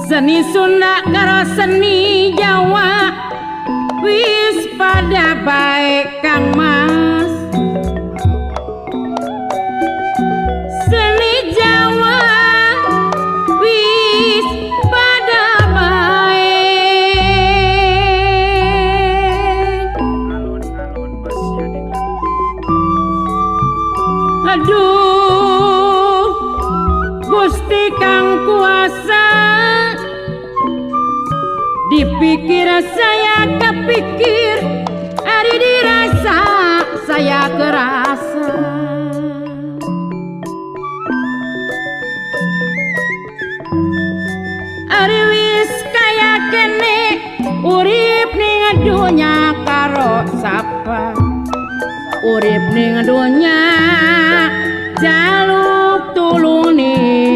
Seni Sunda karo seni Jawa wis pada baik Kang Mas. Seni Jawa wis pada baik. Aduh Gusti Kang kuasa, dipikir saya kepikir, ari dirasa saya kerasa. Ari wis kaya kene urip ning dunya karo sapa, urip ning dunya jaluk tulung ning